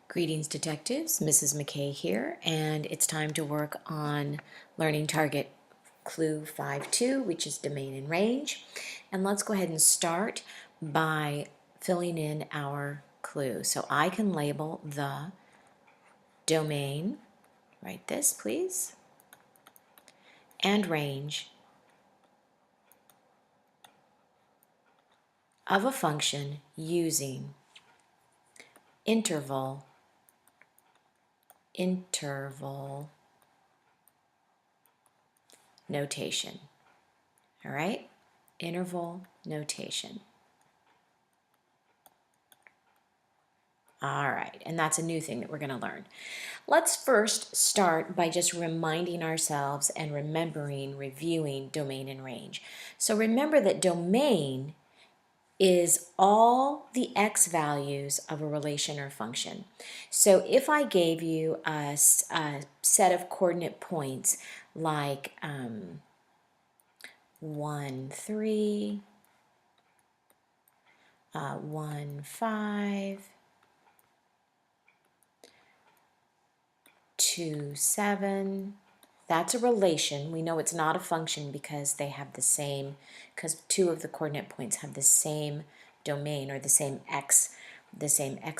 Greetings, detectives. Mrs. McKay here, and it's time to work on learning target clue 5-2, which is domain and range. And let's go ahead and start by filling in our clue. So I can label the domain, write this please, and range of a function using interval notation. All right? Interval notation. All right, and that's a new thing that we're going to learn. Let's first start by just reminding ourselves and reviewing domain and range. So remember that domain is all the x values of a relation or function. So if I gave you a set of coordinate points like 1, 3, 1, 5, 2, 7, that's a relation. We know it's not a function because they have the same, because two of the coordinate points have the same domain or the same x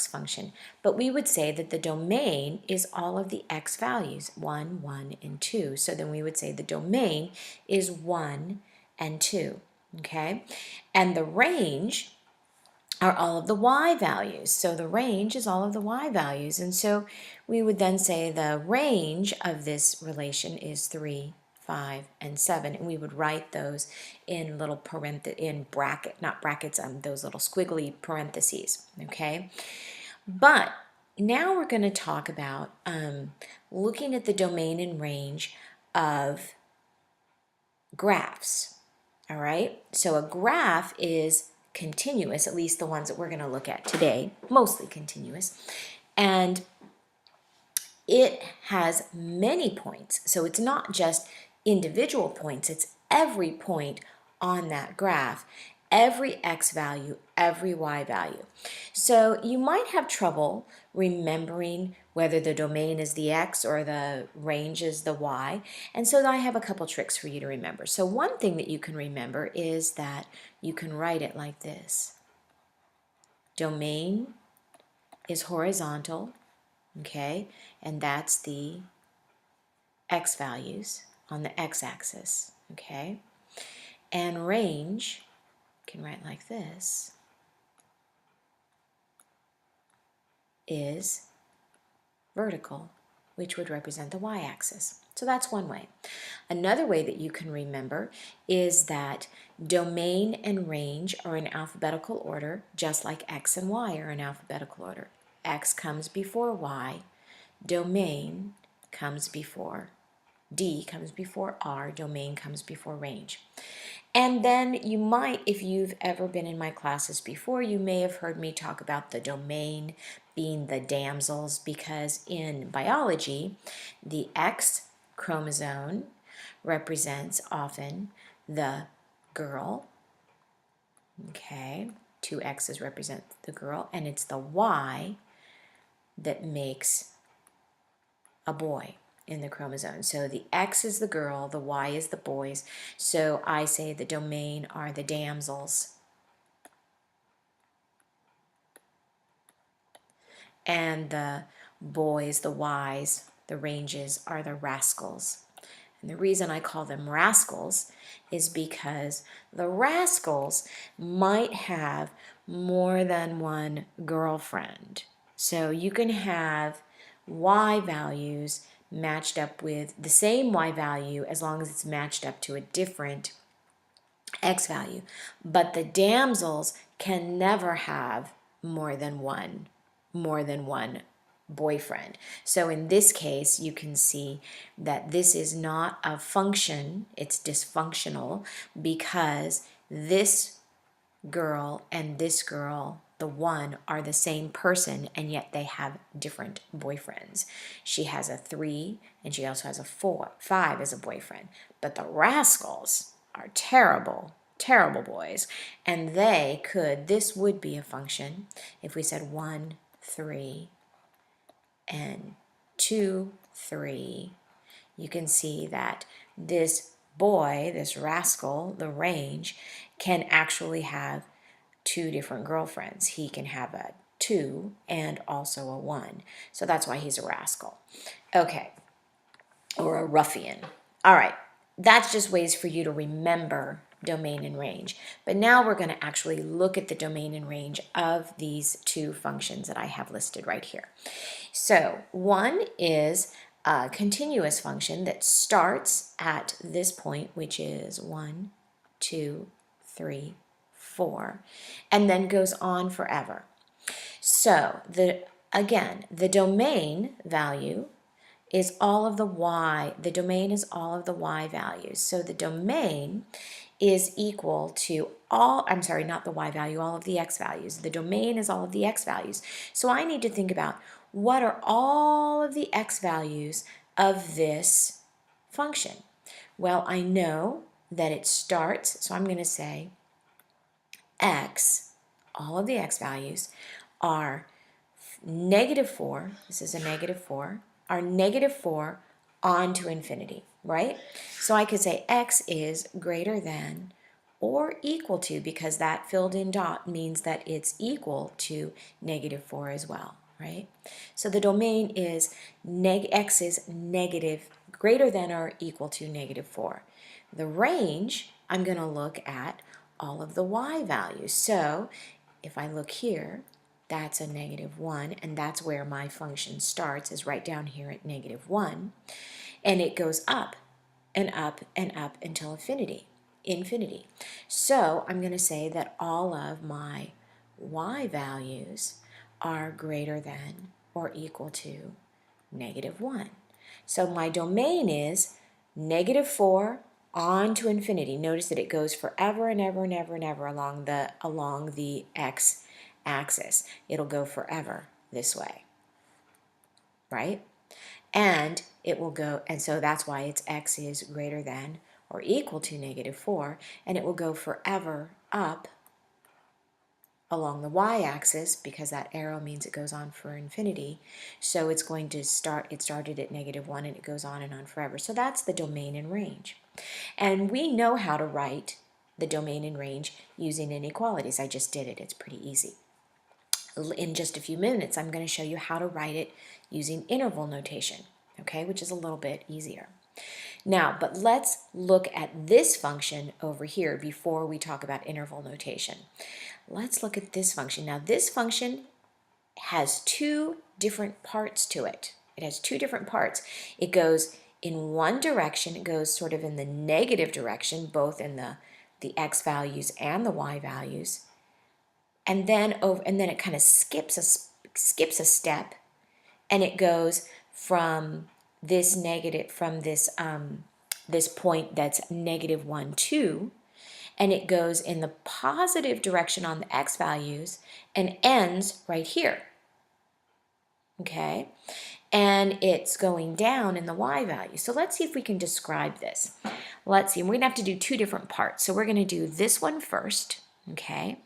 function. But we would say that the domain is all of the x values, 1, 1, and 2. So then we would say the domain is 1 and 2, okay? And the range are all of the y values. So the range is all of the y values. And so we would then say the range of this relation is 3, 5, and 7. And we would write those in little not brackets, those little squiggly parentheses, okay? But now we're going to talk about looking at the domain and range of graphs, all right? So a graph is continuous, at least the ones that we're going to look at today, mostly continuous, and it has many points. So it's not just individual points, it's every point on that graph, every x value, every y value. So you might have trouble remembering whether the domain is the x or the range is the y. And so I have a couple tricks for you to remember. So one thing that you can remember is that you can write it like this. Domain is horizontal, okay? And that's the x values on the x-axis, okay? And range, you can write like this, is vertical, which would represent the y-axis. So that's one way. Another way that you can remember is that domain and range are in alphabetical order, just like x and y are in alphabetical order. X comes before y, domain comes before D comes before R, domain comes before range. And then you might, if you've ever been in my classes before, you may have heard me talk about the domain being the damsels, because in biology, the X chromosome represents often the girl, okay? 2 X's represent the girl, and it's the Y that makes a boy in the chromosome. So the X is the girl, the Y is the boys. So I say the domain are the damsels, and the boys, the Ys, the ranges are the rascals. And the reason I call them rascals is because the rascals might have more than one girlfriend. So you can have Y values matched up with the same Y value as long as it's matched up to a different X value. But the damsels can never have more than one boyfriend. So in this case, you can see that this is not a function, it's dysfunctional, because this girl and this girl, the one, are the same person, and yet they have different boyfriends. She has a 3 and she also has a 5 as a boyfriend. But the rascals are terrible boys, and this would be a function if we said 1, 3, and 2, 3, you can see that this boy, this rascal, the range, can actually have 2 different girlfriends. He can have a 2 and also a 1. So that's why he's a rascal. Okay, or a ruffian. All right, that's just ways for you to remember domain and range. But now we're going to actually look at the domain and range of these 2 functions that I have listed right here. So one is a continuous function that starts at this point, which is 1, 2, 3, 4, and then goes on forever. So again, the domain value is all of the y. The domain is all of the y values. So the domain is equal to all, I'm sorry, not the y value, all of the x values. The domain is all of the x values. So I need to think about what are all of the x values of this function. Well, I know that it starts, so I'm going to say x, all of the x values are -4, this is a -4, are -4 on to infinity, right? So I could say x is greater than or equal to, because that filled in dot means that it's equal to -4 as well, right? So the domain is x is greater than or equal to -4. The range, I'm going to look at all of the y values. So if I look here, that's a -1, and that's where my function starts, is right down here at -1, and it goes up and up and up until infinity. So I'm going to say that all of my y values are greater than or equal to -1. So my domain is -4 on to infinity. Notice that it goes forever and ever and ever and ever along the x axis. It'll go forever this way, right? And it will go, and so that's why its x is greater than or equal to -4, and it will go forever up along the y-axis, because that arrow means it goes on for infinity. So it's going to start, it started at -1 and it goes on and on forever. So that's the domain and range. And we know how to write the domain and range using inequalities. I just did it. It's pretty easy. In just a few minutes, I'm going to show you how to write it using interval notation, okay, which is a little bit easier. Now, but let's look at this function over here before we talk about interval notation. Let's look at this function. Now, this function has 2 different parts to it. It has 2 different parts. It goes in one direction. It goes sort of in the negative direction, both in the x values and the y values. And then it kind of skips a step, and it goes from this this point that's -1, 2, and it goes in the positive direction on the x values and ends right here. Okay? And it's going down in the y value. So let's see if we can describe this. Let's see. We're going to have to do 2 different parts. So we're going to do this one first, okay?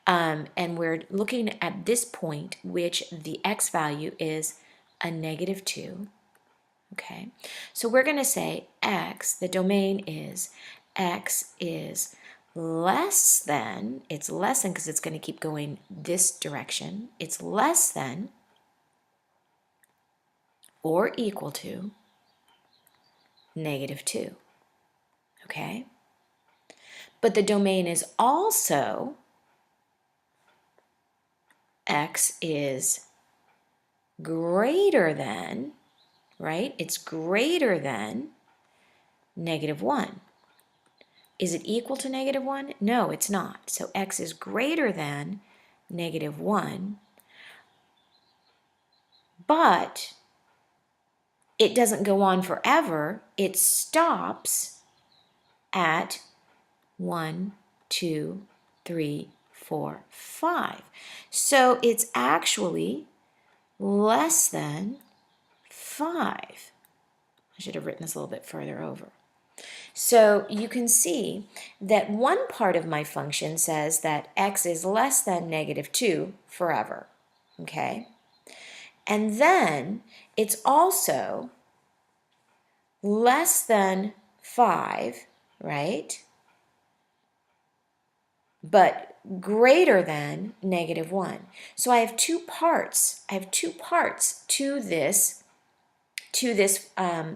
And we're looking at this point, which the x value is a -2, okay? So we're going to say x, the domain is x is less than, it's less than because it's going to keep going this direction, it's less than or equal to -2, okay? But the domain is also x is greater than, right? It's greater than -1. Is it equal to -1? No, it's not. So x is greater than -1, but it doesn't go on forever. It stops at 1, 2, 3, 4, 5. So it's actually less than 5. I should have written this a little bit further over. So you can see that one part of my function says that x is less than -2 forever, okay? And then it's also less than 5, right? But greater than -1. So I have two parts. I have two parts to this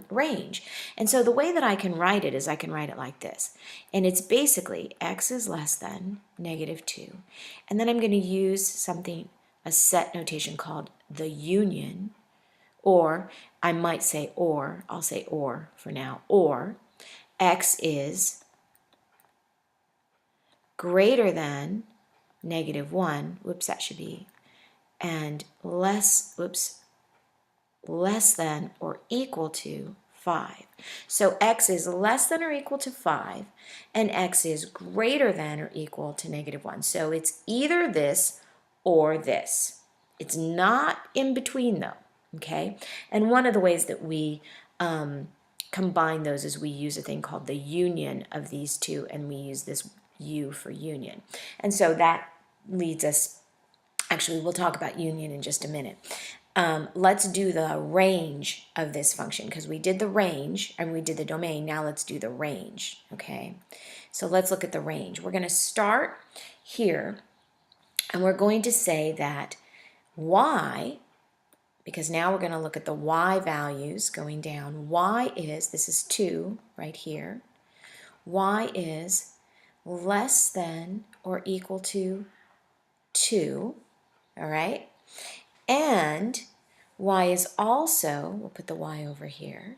range. And so the way that I can write it is I can write it like this. And it's basically x is less than -2. And then I'm going to use a set notation called the union, or I might say or, I'll say or for now, or x is greater than -1, whoops, that should be, and less than or equal to 5. So x is less than or equal to 5, and x is greater than or equal to -1. So it's either this or this. It's not in between though, okay? And one of the ways that we combine those is we use a thing called the union of these two, and we use this U for union. And so that leads us, actually we'll talk about union in just a minute. Let's do the range of this function, because we did the range and we did the domain. Now let's do the range, okay? So let's look at the range. We're going to start here, and we're going to say that y, because now we're going to look at the y values going down. Y is, this is 2 right here. Y is less than or equal to 2, all right? And y is also, we'll put the y over here.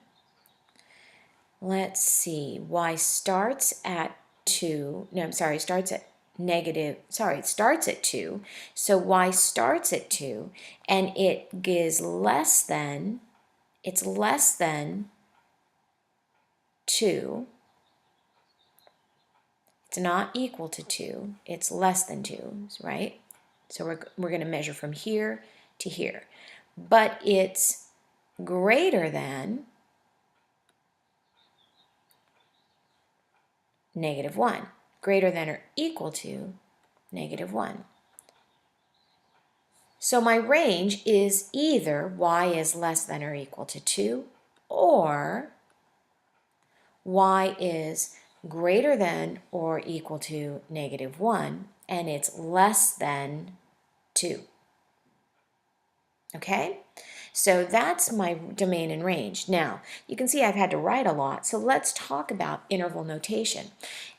Let's see, y starts at 2. No, I'm sorry, starts at negative, sorry, it starts at 2. So y starts at 2, and it is less than, it's less than 2. It's not equal to 2. It's less than 2, right? So we're going to measure from here to here. But it's greater than -1. Greater than or equal to -1. So my range is either y is less than or equal to 2, or y is greater than or equal to -1, and it's less than 2. Okay? So that's my domain and range. Now, you can see I've had to write a lot, so let's talk about interval notation.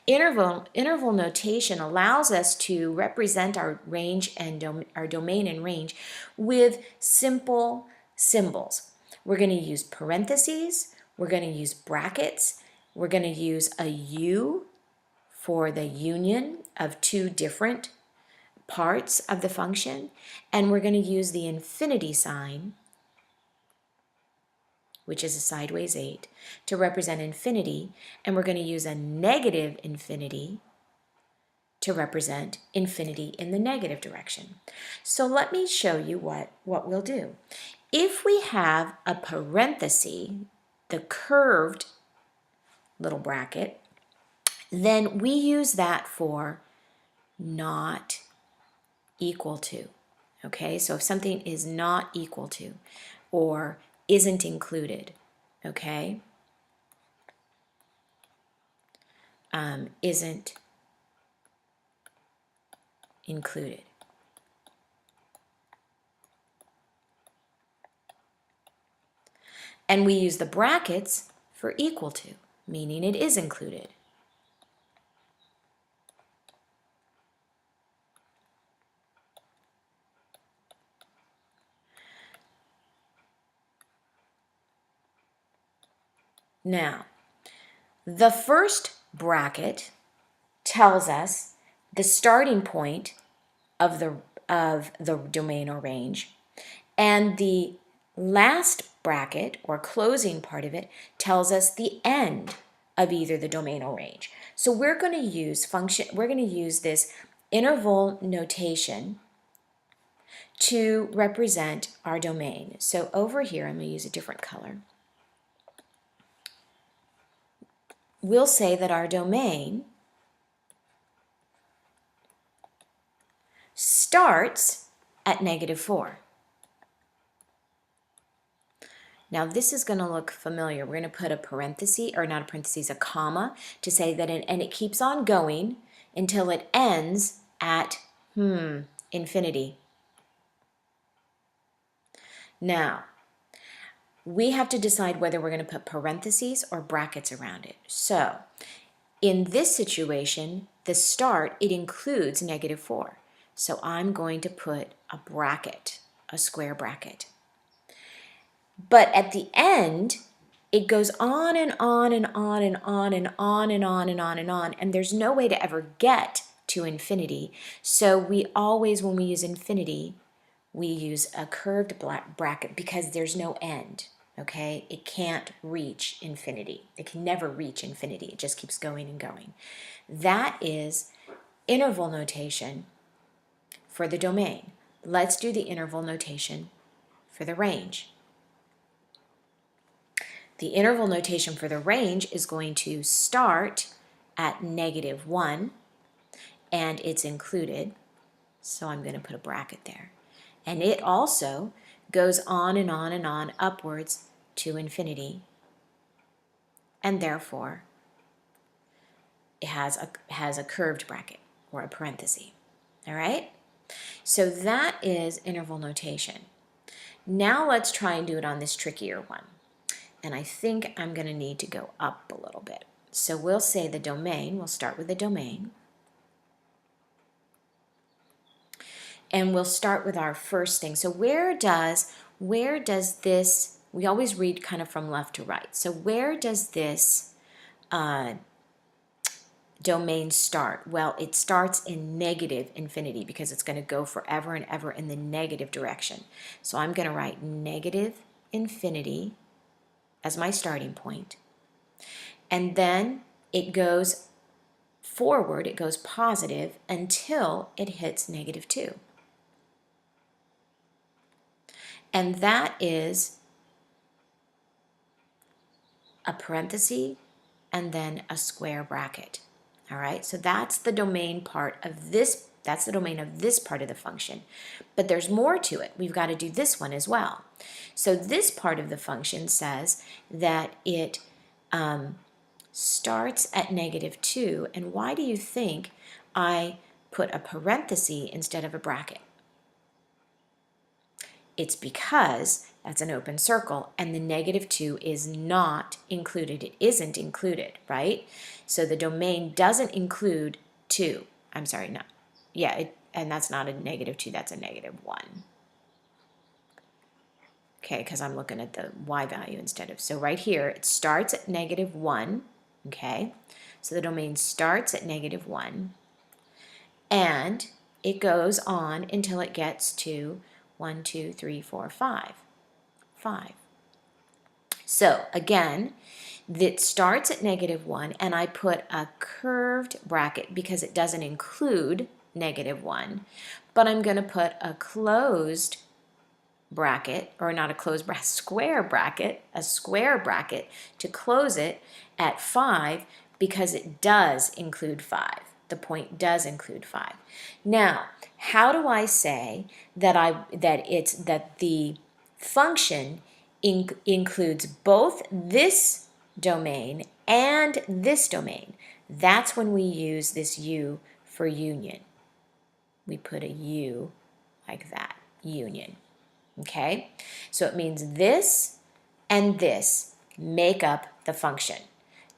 Interval notation allows us to represent our range and our domain and range with simple symbols. We're going to use parentheses, we're going to use brackets, we're going to use a U for the union of two different parts of the function, and we're going to use the infinity sign, which is a sideways 8, to represent infinity, and we're going to use a negative infinity to represent infinity in the negative direction. So let me show you what we'll do. If we have a parenthesis, the curved little bracket, then we use that for not equal to. Okay, so if something is not equal to or isn't included, okay, isn't included. And we use the brackets for equal to, meaning it is included. Now, the first bracket tells us the starting point of the domain or range, and the last bracket or closing part of it tells us the end of either the domain or range. So we're going to use this interval notation to represent our domain. So over here, I'm going to use a different color. We'll say that our domain starts at -4. Now this is going to look familiar. We're going to put a parenthesis, or not a parenthesis, a comma, to say that and it keeps on going until it ends at infinity. Now, we have to decide whether we're going to put parentheses or brackets around it. So, in this situation, the start, it includes -4. So I'm going to put a bracket, a square bracket. But at the end, it goes on and on and on and on and on and on and on and on, and there's no way to ever get to infinity. So we always, when we use infinity, we use a curved bracket because there's no end, okay? It can't reach infinity. It can never reach infinity. It just keeps going and going. That is interval notation for the domain. Let's do the interval notation for the range. The interval notation for the range is going to start at -1, and it's included, so I'm going to put a bracket there. And it also goes on and on and on upwards to infinity, and therefore it has a curved bracket or a parenthesis. All right? So that is interval notation. Now let's try and do it on this trickier one. And I think I'm going to need to go up a little bit. So we'll say the domain, we'll start with the domain. And we'll start with our first thing. So where does this, we always read kind of from left to right. So where does this domain start? Well, it starts in negative infinity because it's going to go forever and ever in the negative direction. So I'm going to write negative infinity as my starting point. And then it goes forward, it goes positive until it hits -2. And that is a parenthesis and then a square bracket. All right, so that's the domain part of this, that's the domain of this part of the function. But there's more to it. We've got to do this one as well. So this part of the function says that it starts at -2. And why do you think I put a parenthesis instead of a bracket? It's because that's an open circle and the -2 is not included. It isn't included, right? So the domain doesn't include 2. I'm sorry, no. Yeah, and that's not a -2, that's a -1. Okay, because I'm looking at the y value instead of, so right here, it starts at -1, okay? So the domain starts at -1, and it goes on until it gets to 1, 2, 3, 4, 5. 5. So again, it starts at -1, and I put a curved bracket because it doesn't include -1, but I'm going to put a closed bracket, or not a closed bracket, a square bracket to close it at 5 because it does include 5. The point does include 5. Now, how do I say that the function includes both this domain and this domain? That's when we use this U for union. We put a U like that, union. Okay? So it means this and this make up the function.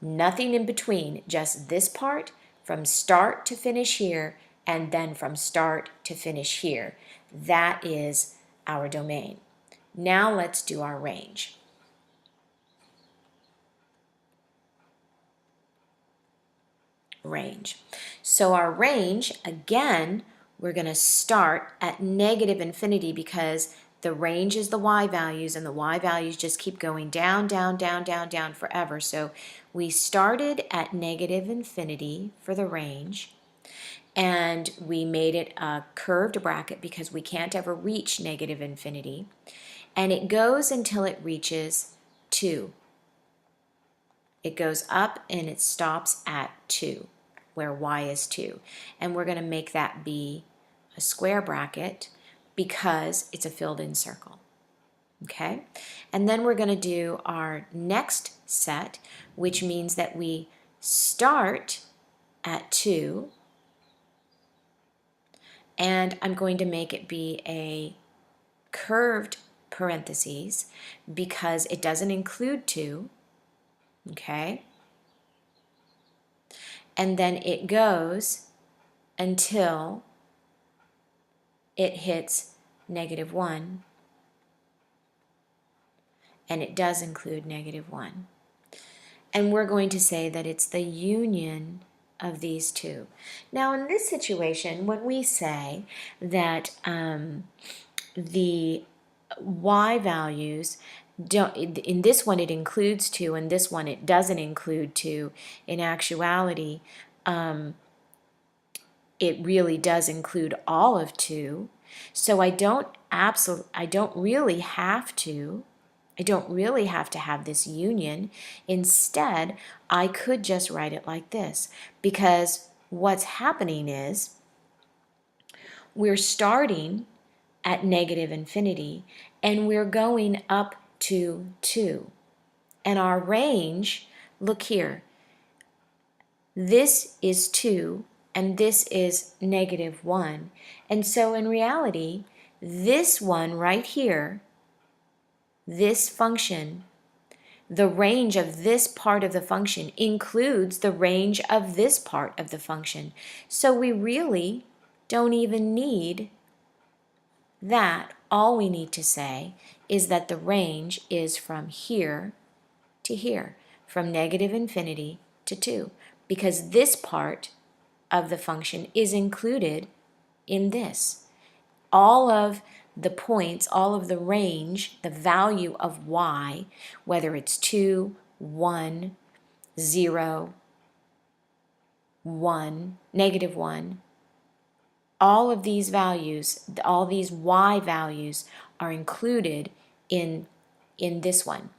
Nothing in between, just this part from start to finish here, and then from start to finish here. That is our domain. Now let's do our range. Range. So our range, again, we're going to start at -infinity because the range is the y values, and the y values just keep going down, down, down, down, down forever. So we started at -infinity for the range, and we made it a curved bracket because we can't ever reach -infinity. And it goes until it reaches 2. It goes up and it stops at 2, where y is 2. And we're going to make that be a square bracket because it's a filled-in circle. okay? And then we're going to do our next set, which means that we start at 2, and I'm going to make it be a curved parentheses because it doesn't include 2, okay? And then it goes until it hits -1, and it does include -1. And we're going to say that it's the union of these two. Now, in this situation, when we say that the y values don't, in this one it includes 2, and this one it doesn't include 2, in actuality, it really does include all of 2. So I don't really have to have this union. Instead, I could just write it like this, because what's happening is we're starting at -infinity and we're going up to 2. And our range, look here, this is 2 and this is -1. And so in reality, this one right here, this function, the range of this part of the function includes the range of this part of the function. So we really don't even need that. All we need to say is that the range is from here to here, from -infinity to 2, because this part of the function is included in this. All of the points, all of the range, the value of y, whether it's 2, 1, 0, 1, -1, all of these values, all these y values are included in this one.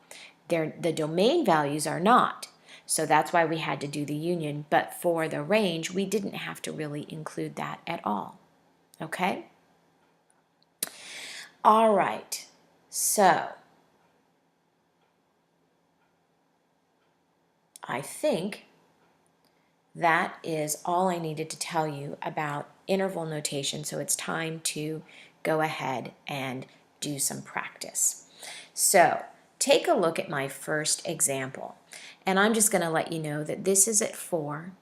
The domain values are not. So that's why we had to do the union. But for the range, we didn't have to really include that at all. Okay? All right. So I think that is all I needed to tell you about interval notation. So it's time to go ahead and do some practice. So take a look at my first example. And I'm just going to let you know that this is at 4,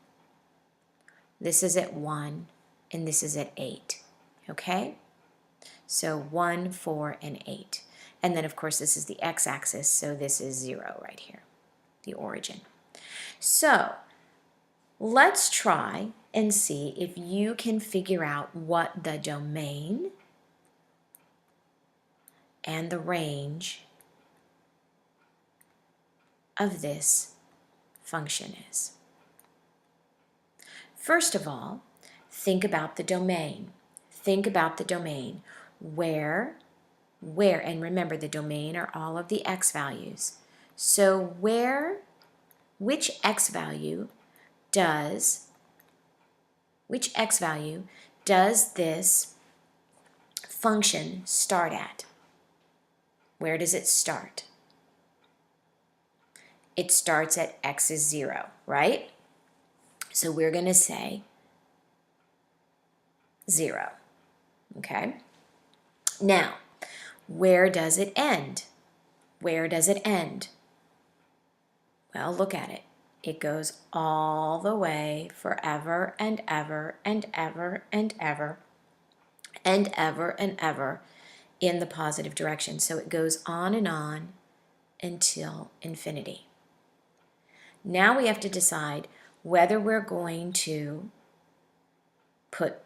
this is at 1, and this is at 8. Okay? So 1, 4, and 8. And then, of course, this is the x-axis, so this is 0 right here, the origin. So let's try and see if you can figure out what the domain and the range of this function is. First of all, think about the domain. Think about the domain. Where, and remember the domain are all of the x values. So which x value does this function start at? Where does it start? It starts at x is 0, right? So we're going to say 0, okay? Now, where does it end? Where does it end? Well, look at it. It goes all the way forever and ever and ever and ever and ever and ever in the positive direction. So it goes on until infinity. Now we have to decide whether we're going to put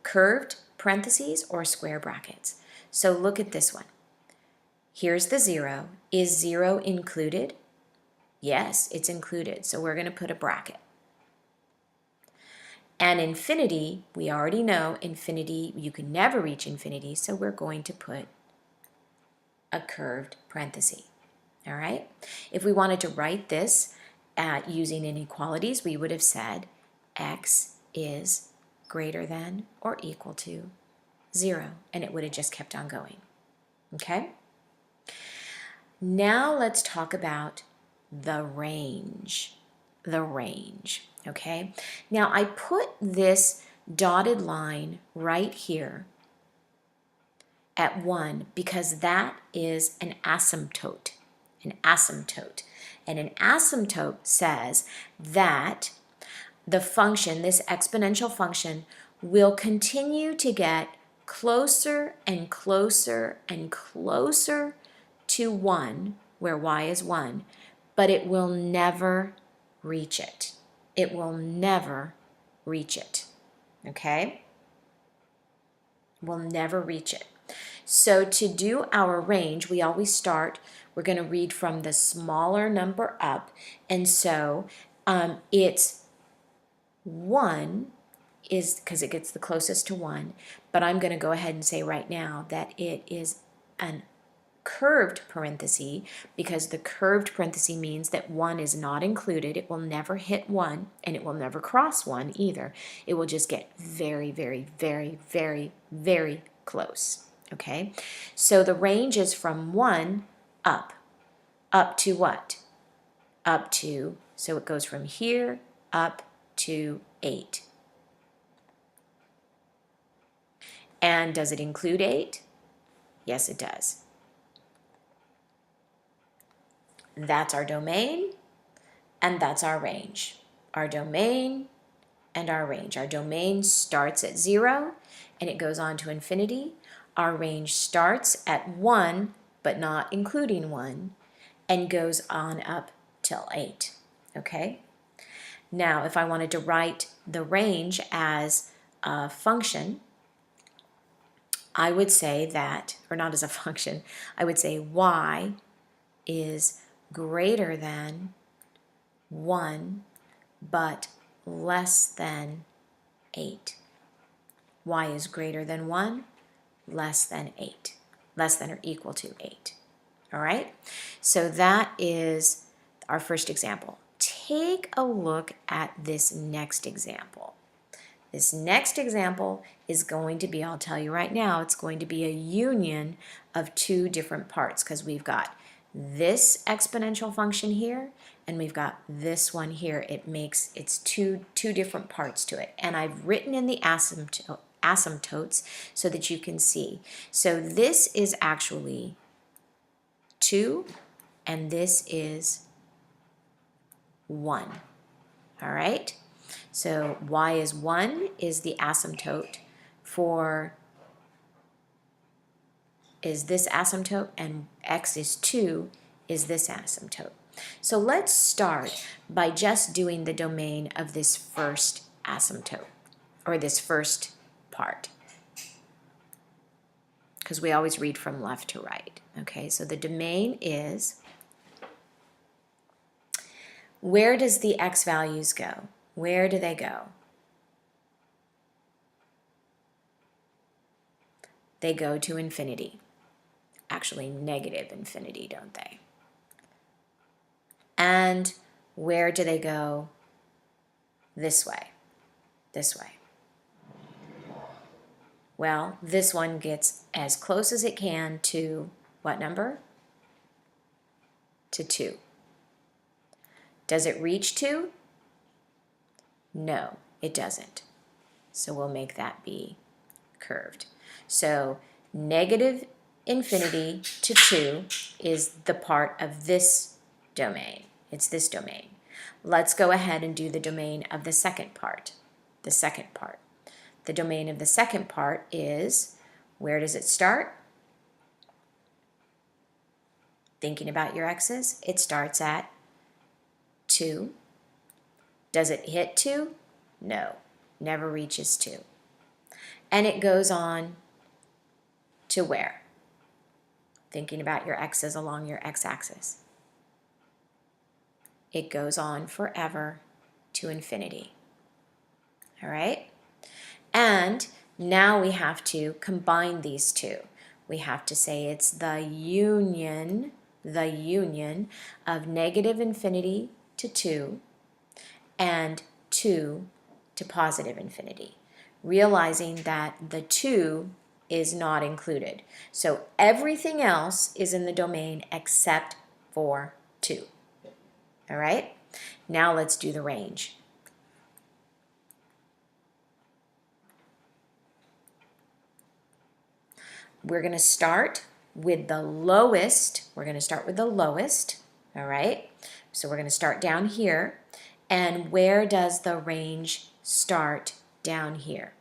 curved parentheses or square brackets. So look at this one. Here's the 0. Is 0 included? Yes, it's included. So we're going to put a bracket. And infinity, we already know infinity, you can never reach infinity, so we're going to put a curved parenthesis. All right? If we wanted to write this using inequalities, we would have said x is greater than or equal to 0, and it would have just kept on going. Okay? Now let's talk about the range. The range, okay? Now I put this dotted line right here at 1 because that is an asymptote. An asymptote. And an asymptote says that the function, this exponential function, will continue to get closer and closer and closer to 1, where y is 1, but it will never reach it. It will never reach it. Okay? We'll never reach it. So to do our range, we always start, we're going to read from the smaller number up. And so it's 1 is, because it gets the closest to 1, but I'm going to go ahead and say right now that it is an curved parenthesis, because the curved parenthesis means that 1 is not included. It will never hit 1, and it will never cross 1 either. It will just get very, very, very, very, very close. Okay? So the range is from 1 up. Up to what? Up to, so it goes from here up to 8. And does it include 8? Yes, it does. That's our domain, and that's our range. Our domain and our range. Our domain starts at 0, and it goes on to infinity. Our range starts at 1, but not including 1, and goes on up till 8. Okay? Now, if I wanted to write the range as a function, I would say that, or not as a function, I would say y is greater than 1, but less than 8. Y is greater than 1, less than 8. Less than or equal to 8. All right? So that is our first example. Take a look at this next example. This next example is going to be, I'll tell you right now, it's going to be a union of two different parts, because we've got this exponential function here, and we've got this one here. It's two different parts to it. And I've written in the asymptotes so that you can see. So this is actually 2, and this is 1. All right? So y is 1 is the asymptote for, is this asymptote, and x is 2 is this asymptote. So let's start by just doing the domain of this first asymptote, or this first part, because we always read from left to right. Okay, so the domain is, where does the x values go? Where do they go? They go to infinity. Actually, negative infinity, don't they? And where do they go? This way. This way. Well, this one gets as close as it can to what number? To 2. Does it reach 2? No, it doesn't. So we'll make that be curved. So negative infinity to 2 is the part of this domain. It's this domain. Let's go ahead and do the domain of the second part. The second part. The domain of the second part is, where does it start? Thinking about your x's, it starts at 2. Does it hit 2? No, never reaches 2. And it goes on to where? Thinking about your x's along your x-axis. It goes on forever to infinity. All right? And now we have to combine these two. We have to say it's the union of negative infinity to 2 and 2 to positive infinity. Realizing that the 2 is not included. So everything else is in the domain except for 2. All right? Now let's do the range. We're going to start with the lowest. We're going to start with the lowest. All right? So we're going to start down here. And where does the range start down here?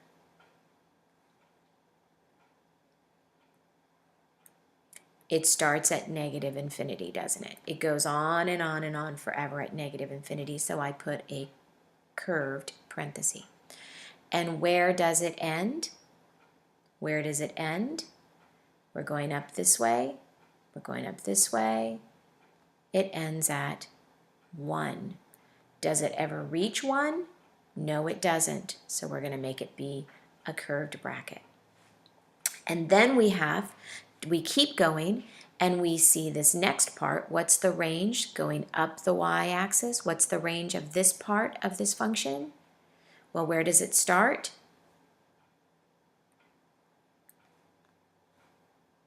It starts at negative infinity, doesn't it? It goes on and on and on forever at negative infinity, so I put a curved parenthesis. And where does it end? Where does it end? We're going up this way. We're going up this way. It ends at 1. Does it ever reach 1? No, it doesn't. So we're going to make it be a curved bracket. And then we keep going and we see this next part. What's the range going up the y-axis? What's the range of this part of this function? Well, where does it start?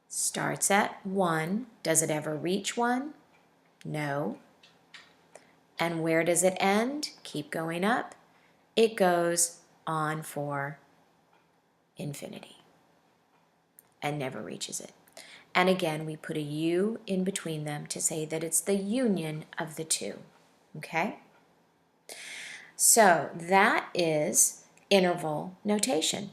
Starts at 1. Does it ever reach 1? No. And where does it end? Keep going up. It goes on for infinity and never reaches it. And again, we put a U in between them to say that it's the union of the two, okay? So that is interval notation.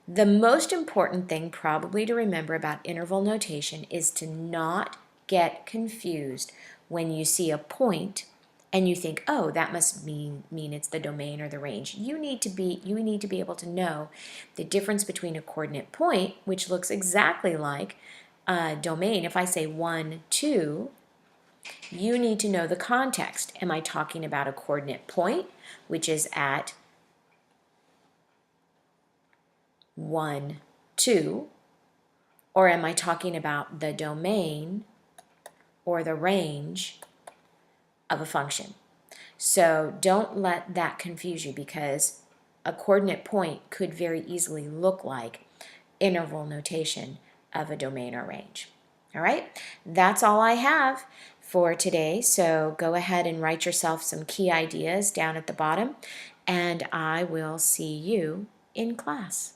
The most important thing probably to remember about interval notation is to not get confused when you see a point and you think, oh, that must mean it's the domain or the range. You need to be able to know the difference between a coordinate point, which looks exactly like a domain. If I say 1, 2, you need to know the context. Am I talking about a coordinate point, which is at 1, 2, or am I talking about the domain or the range of a function? So don't let that confuse you, because a coordinate point could very easily look like interval notation of a domain or range. All right, that's all I have for today. So go ahead and write yourself some key ideas down at the bottom, and I will see you in class.